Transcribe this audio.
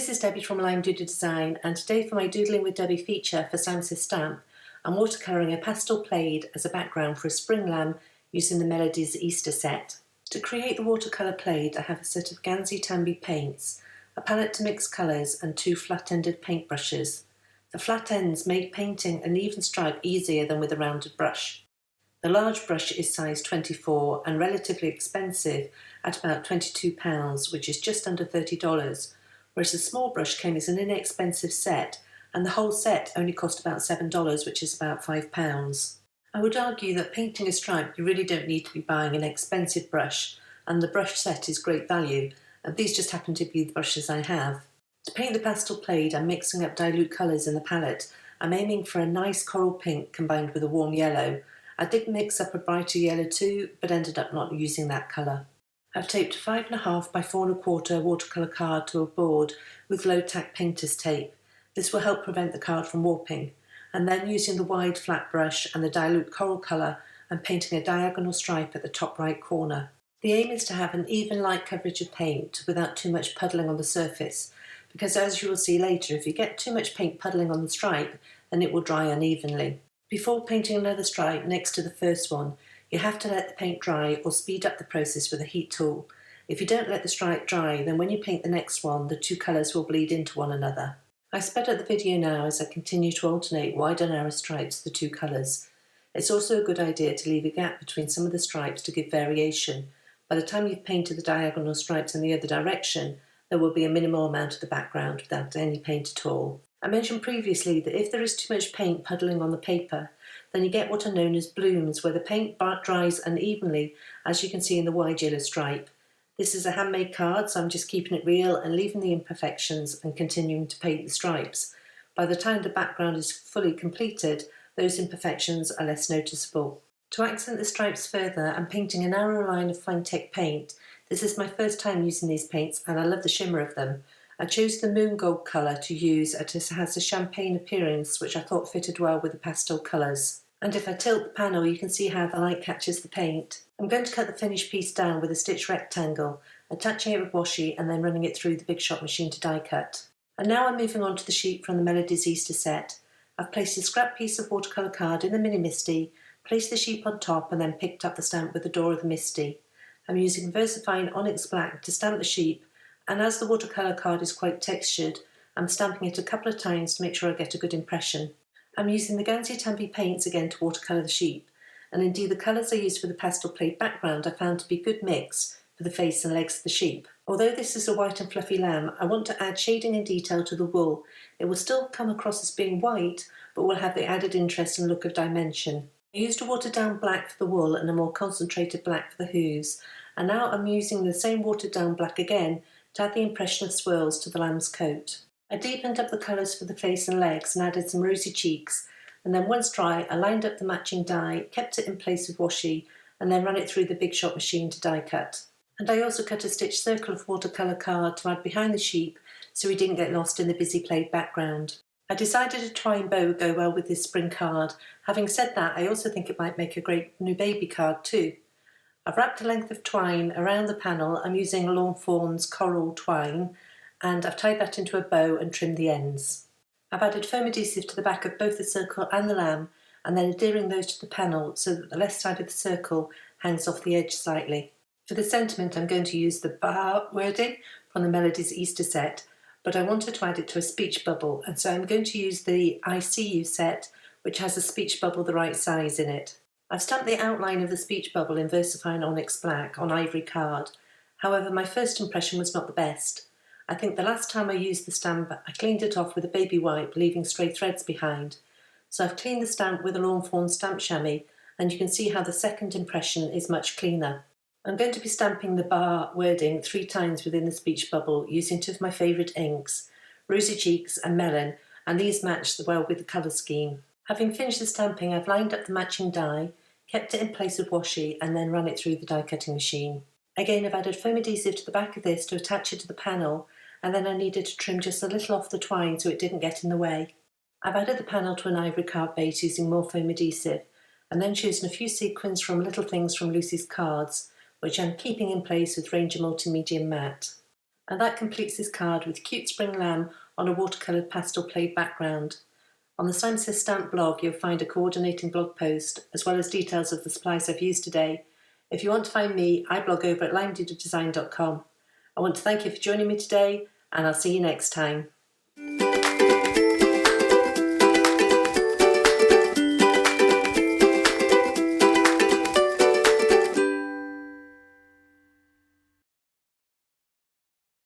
This is Debbie from Lime Doodle Design, and today for my Doodling with Debbie feature for Sam Says Stamp, I'm watercolouring a pastel plaid as a background for a spring lamb using the Melodies Easter set. To create the watercolour plaid, I have a set of Gansey Tambi paints, a palette to mix colours and 2 flat-ended paintbrushes. The flat ends make painting an even stripe easier than with a rounded brush. The large brush is size 24 and relatively expensive at about £22, which is just under $30. Whereas the small brush came as an inexpensive set, and the whole set only cost about $7, which is about £5. I would argue that painting a stripe you really don't need to be buying an expensive brush, and the brush set is great value, and these just happen to be the brushes I have. To paint the pastel plaid, I'm mixing up dilute colours in the palette. I'm aiming for a nice coral pink combined with a warm yellow. I did mix up a brighter yellow too, but ended up not using that colour. I've taped a 5.5 by 4.25 watercolour card to a board with low tack painter's tape. This will help prevent the card from warping. And then using the wide flat brush and the dilute coral colour, I'm painting a diagonal stripe at the top right corner. The aim is to have an even light coverage of paint without too much puddling on the surface, because as you will see later, if you get too much paint puddling on the stripe, then it will dry unevenly. Before painting another stripe next to the first one, you have to let the paint dry or speed up the process with a heat tool. If you don't let the stripe dry, then when you paint the next one, the 2 colours will bleed into one another. I sped up the video now as I continue to alternate wide and narrow stripes of the 2 colours. It's also a good idea to leave a gap between some of the stripes to give variation. By the time you've painted the diagonal stripes in the other direction, there will be a minimal amount of the background without any paint at all. I mentioned previously that if there is too much paint puddling on the paper, then you get what are known as blooms, where the paint dries unevenly, as you can see in the wide yellow stripe. This is a handmade card, so I'm just keeping it real and leaving the imperfections and continuing to paint the stripes. By the time the background is fully completed, those imperfections are less noticeable. To accent the stripes further, I'm painting a narrow line of Finetec paint. This is my first time using these paints and I love the shimmer of them. I chose the moon gold colour to use as it has a champagne appearance, which I thought fitted well with the pastel colours. And if I tilt the panel, you can see how the light catches the paint. I'm going to cut the finished piece down with a stitch rectangle, attaching it with washi and then running it through the Big Shot machine to die cut. And now I'm moving on to the sheet from the Melodies Easter set. I've placed a scrap piece of watercolour card in the Mini Misty, placed the sheet on top and then picked up the stamp with the door of the Misty. I'm using VersaFine Onyx Black to stamp the sheep, and as the watercolour card is quite textured, I'm stamping it a couple of times to make sure I get a good impression. I'm using the Gansey Tambi paints again to watercolour the sheep, and indeed the colours I used for the pastel plaid background I found to be a good mix for the face and legs of the sheep. Although this is a white and fluffy lamb, I want to add shading and detail to the wool. It will still come across as being white, but will have the added interest and look of dimension. I used a watered down black for the wool and a more concentrated black for the hooves, and now I'm using the same watered down black again to add the impression of swirls to the lamb's coat. I deepened up the colours for the face and legs and added some rosy cheeks, and then once dry I lined up the matching dye, kept it in place with washi and then ran it through the Big Shot machine to die cut. And I also cut a stitched circle of watercolour card to add behind the sheep so we didn't get lost in the busy plaid background. I decided a twine bow would go well with this spring card. Having said that, I also think it might make a great new baby card too. I've wrapped a length of twine around the panel. I'm using Lawn Fawn's coral twine, and I've tied that into a bow and trimmed the ends. I've added foam adhesive to the back of both the circle and the lamb, and then adhering those to the panel so that the left side of the circle hangs off the edge slightly. For the sentiment, I'm going to use the bar wording from the Melodies Easter set, but I wanted to add it to a speech bubble, and so I'm going to use the I See You set, which has a speech bubble the right size in it. I've stamped the outline of the speech bubble in VersaFine Onyx Black on ivory card. However, my first impression was not the best. I think the last time I used the stamp, I cleaned it off with a baby wipe, leaving stray threads behind. So I've cleaned the stamp with a Lawn Fawn stamp chamois, and you can see how the second impression is much cleaner. I'm going to be stamping the bar wording 3 times within the speech bubble using 2 of my favourite inks, Rosy Cheeks and Melon, and these match well with the colour scheme. Having finished the stamping, I've lined up the matching die, kept it in place with washi and then ran it through the die cutting machine. Again, I've added foam adhesive to the back of this to attach it to the panel, and then I needed to trim just a little off the twine so it didn't get in the way. I've added the panel to an ivory card base using more foam adhesive, and then chosen a few sequins from Little Things from Lucy's Cards, which I'm keeping in place with Ranger Multimedia Matte. And that completes this card with cute spring lamb on a watercoloured pastel plaid background. On the Sam Says Stamp blog, you'll find a coordinating blog post, as well as details of the supplies I've used today. If you want to find me, I blog over at limedoodledesign.com. I want to thank you for joining me today, and I'll see you next time.